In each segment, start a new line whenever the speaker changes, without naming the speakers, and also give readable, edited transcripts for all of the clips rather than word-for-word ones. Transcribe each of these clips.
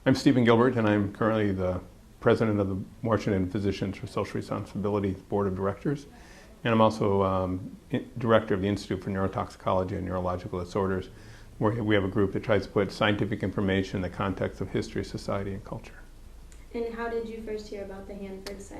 I'm Stephen Gilbert, and I'm currently the president of the Washington Physicians for Social Responsibility Board of Directors. And I'm also director of the Institute for Neurotoxicology and Neurological Disorders, where we have a group that tries to put scientific information in the context of history, society, and culture.
And how did you first hear about the Hanford site?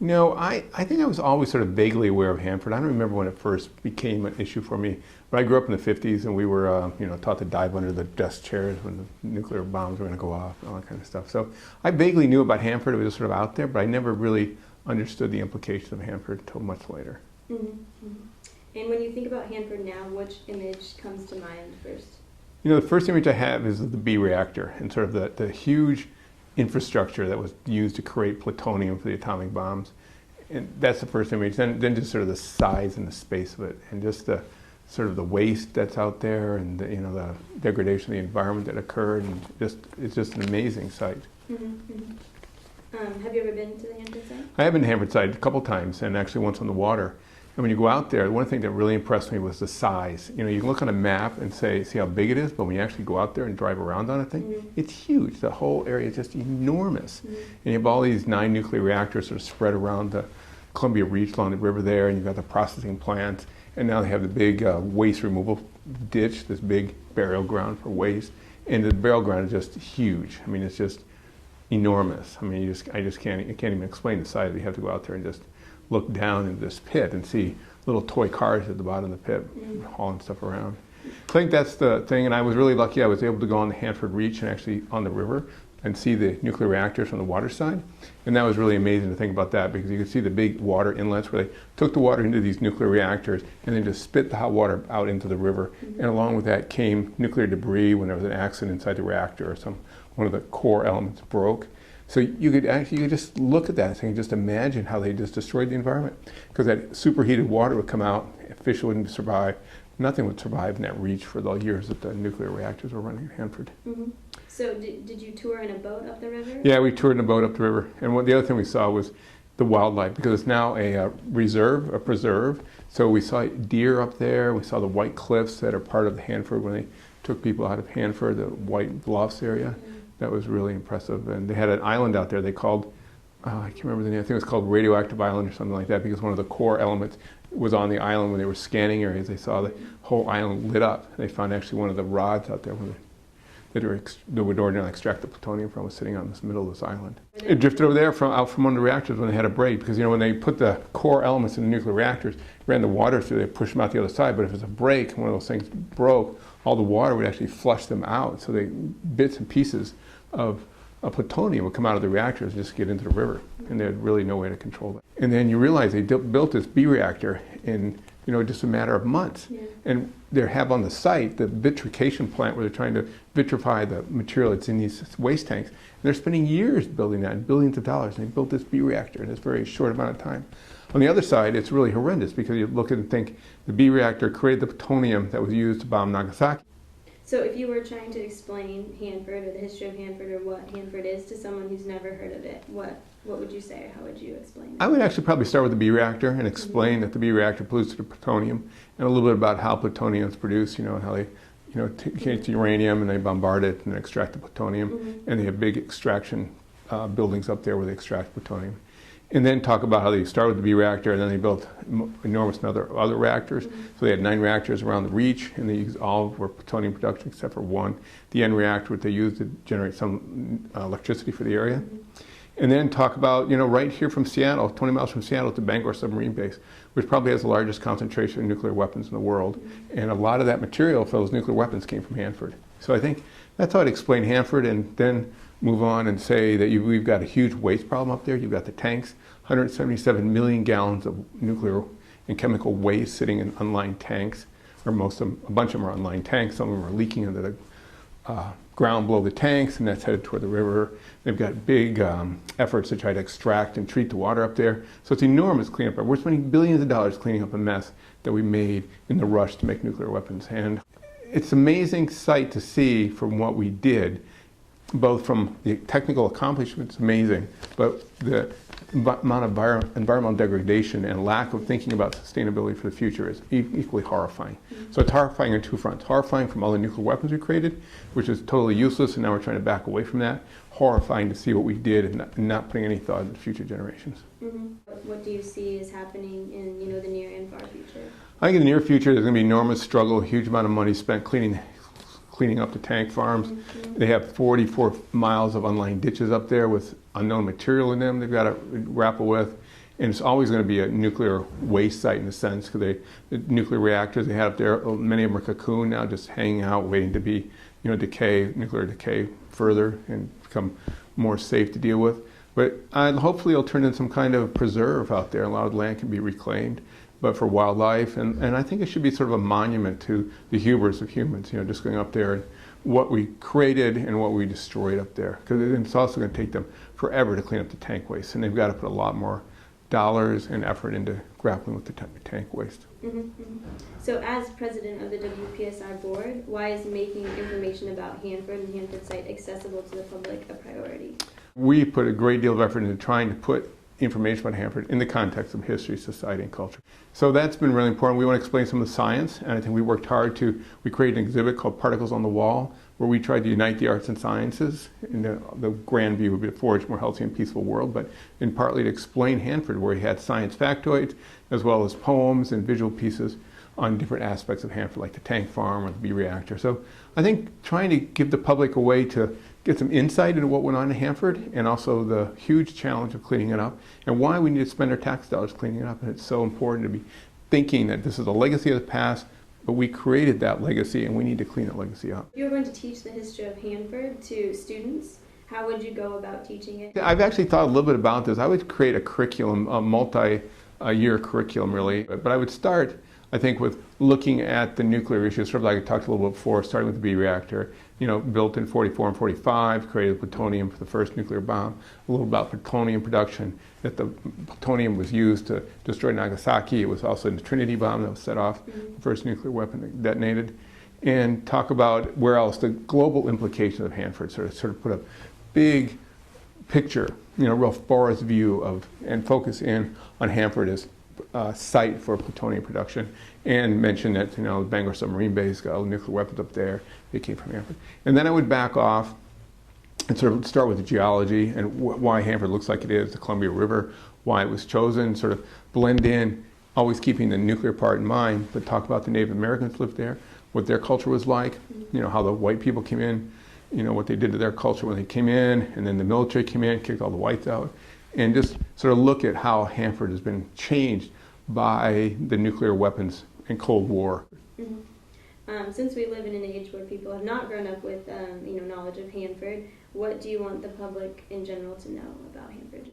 You know, I think I was always sort of vaguely aware of Hanford. I don't remember when it first became an issue for me, but I grew up in the 50s, and we were taught to dive under the desk chairs when the nuclear bombs were going to go off and all that kind of stuff. So I vaguely knew about Hanford. It was just sort of out there, but I never really understood the implications of Hanford until much later.
Mm-hmm. Mm-hmm. And when you think about Hanford now, which image comes to mind first?
You know, the first image I have is of the B reactor and sort of the huge infrastructure that was used to create plutonium for the atomic bombs. And that's the first image. Then just sort of the size and the space of it, and just the sort of the waste that's out there, and the degradation of the environment that occurred, and it's just an amazing site.
Mm-hmm. Mm-hmm. Have you ever been to the Hanford site?
I have been to Hanford site a couple times, and actually once on the water. And when you go out there, one thing that really impressed me was the size. You know, you can look on a map and see how big it is, but when you actually go out there and drive around on a thing, mm-hmm. It's huge. The whole area is just enormous. Mm-hmm. And you have all these 9 nuclear reactors sort of spread around the Columbia Reach along the river there, and you've got the processing plants, and now they have the big waste removal ditch, this big burial ground for waste, and the burial ground is just huge. I mean, it's just enormous. I mean, I can't even explain the size. You have to go out there and just look down into this pit and see little toy cars at the bottom of the pit, hauling stuff around. I think that's the thing, and I was really lucky. I was able to go on the Hanford Reach and actually on the river and see the nuclear reactors from the water side. And that was really amazing to think about that, because you could see the big water inlets where they took the water into these nuclear reactors and then just spit the hot water out into the river. Mm-hmm. And along with that came nuclear debris when there was an accident inside the reactor or one of the core elements broke. So you could just look at that and just imagine how they just destroyed the environment. Because that superheated water would come out, fish wouldn't survive, nothing would survive in that reach for the years that the nuclear reactors were running at Hanford.
Mm-hmm. So did you tour in a boat up the river?
Yeah, we toured in a boat up the river. And the other thing we saw was the wildlife, because it's now a preserve. So we saw deer up there. We saw the white cliffs that are part of the Hanford when they took people out of Hanford, the White Bluffs area. Mm-hmm. That was really impressive. And they had an island out there they called, I can't remember the name, I think it was called Radioactive Island or something like that, because one of the core elements was on the island. When they were scanning areas, they saw the whole island lit up. They found actually one of the rods out there that would ordinarily extract the plutonium from was sitting on this middle of this island. It drifted over there out from under the reactors when they had a break, because when they put the core elements in the nuclear reactors, ran the water through, they pushed them out the other side, but if it's a break, one of those things broke, all the water would actually flush them out, so bits and pieces of plutonium would come out of the reactors and just get into the river, and they had really no way to control that. And then you realize they built this B reactor in just a matter of months. Yeah. And they have on the site the vitrification plant where they're trying to vitrify the material that's in these waste tanks. And they're spending years building that, and billions of dollars, and they built this B reactor in this very short amount of time. On the other side, it's really horrendous, because you look at it and think the B reactor created the plutonium that was used to bomb Nagasaki.
So if you were trying to explain Hanford or the history of Hanford or what Hanford is to someone who's never heard of it, what would you say, or how would you explain it?
I would actually probably start with the B reactor and explain that the B reactor pollutes the plutonium, and a little bit about how plutonium is produced, and how they take the uranium and they bombard it and extract the plutonium, and they have big extraction buildings up there where they extract plutonium. And then talk about how they started with the B reactor, and then they built enormous other reactors. So they had 9 reactors around the reach, and they used all for plutonium production except for one, the N reactor, which they used to generate some electricity for the area. And then talk about, right here from Seattle, 20 miles from Seattle to Bangor Submarine Base, which probably has the largest concentration of nuclear weapons in the world. And a lot of that material for those nuclear weapons came from Hanford. So I think that's how I'd explain Hanford, and then move on and say that we've got a huge waste problem up there. You've got the tanks, 177 million gallons of nuclear and chemical waste sitting in unlined tanks, or a bunch of them are unlined tanks. Some of them are leaking into the ground below the tanks, and that's headed toward the river. They've got big efforts to try to extract and treat the water up there. So it's enormous cleanup. We're spending billions of dollars cleaning up a mess that we made in the rush to make nuclear weapons. And it's an amazing sight to see from what we did. both from the technical accomplishments, amazing, but the amount of environmental degradation and lack of thinking about sustainability for the future is equally horrifying. So it's horrifying on two fronts. Horrifying from all the nuclear weapons we created, which is totally useless, and now we're trying to back away from that. Horrifying to see what we did and not putting any thought into future generations.
What do you see is happening in the near and far future?
I think in the near future there's going to be enormous struggle, a huge amount of money spent cleaning up the tank farms. They have 44 miles of unlined ditches up there with unknown material in them they've got to grapple with. And it's always going to be a nuclear waste site in a sense, because the nuclear reactors they have up there, many of them are cocooned now, just hanging out, waiting to be, nuclear decay further and become more safe to deal with. But hopefully it'll turn into some kind of preserve out there. A lot of land can be reclaimed, but for wildlife. And I think it should be sort of a monument to the hubris of humans, just going up there and what we created and what we destroyed up there. Because it's also going to take them forever to clean up the tank waste. And they've got to put a lot more dollars and effort into grappling with the tank waste.
So as president of the WPSR board, why is making information about Hanford and Hanford site accessible to the public a priority?
We put a great deal of effort into trying to put information about Hanford in the context of history, society, and culture. So that's been really important. We want to explain some of the science, and I think we worked hard we created an exhibit called Particles on the Wall, where we tried to unite the arts and sciences. And the grand view would be to forge a more healthy and peaceful world, but in partly to explain Hanford, where he had science factoids, as well as poems and visual pieces on different aspects of Hanford, like the tank farm or the bee reactor. So I think trying to give the public a way to get some insight into what went on in Hanford, and also the huge challenge of cleaning it up, and why we need to spend our tax dollars cleaning it up. And it's so important to be thinking that this is a legacy of the past, but we created that legacy and we need to clean that legacy up.
If you were going to teach the history of Hanford to students, how would you go about teaching it?
I've actually thought a little bit about this. I would create a curriculum, a multi-year curriculum really, but I would start, I think, with looking at the nuclear issues, sort of like I talked a little bit before, starting with the bee reactor, built in 44 and 45, created plutonium for the first nuclear bomb, a little about plutonium production, that the plutonium was used to destroy Nagasaki. It was also in the Trinity bomb that was set off, the first nuclear weapon that detonated, and talk about where else, the global implications of Hanford, sort of put a big picture, real forest view of, and focus in on Hanford as site for plutonium production, and mention that the Bangor submarine base got all the nuclear weapons up there. They came from Hanford. And then I would back off and sort of start with the geology and why Hanford looks like it is, the Columbia River, why it was chosen, sort of blend in, always keeping the nuclear part in mind, but talk about the Native Americans lived there, what their culture was like, how the white people came in, what they did to their culture when they came in, and then the military came in, kicked all the whites out, and just sort of look at how Hanford has been changed by the nuclear weapons and Cold War.
Since we live in an age where people have not grown up with knowledge of Hanford, what do you want the public in general to know about Hanford?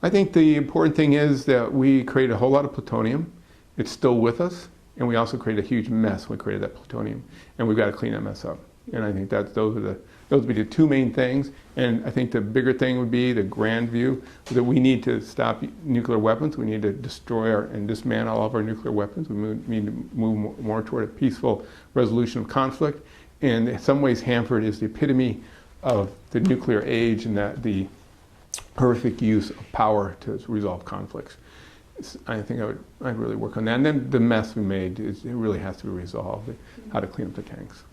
I think the important thing is that we created a whole lot of plutonium. It's still with us, and we also created a huge mess when we created that plutonium, and we've got to clean that mess up. And I think those would be the two main things. And I think the bigger thing would be the grand view that we need to stop nuclear weapons. We need to destroy and dismantle all of our nuclear weapons. We need to move more toward a peaceful resolution of conflict. And in some ways, Hanford is the epitome of the nuclear age, and that the horrific use of power to resolve conflicts. I think I'd really work on that. And then the mess we made, it really has to be resolved, how to clean up the tanks.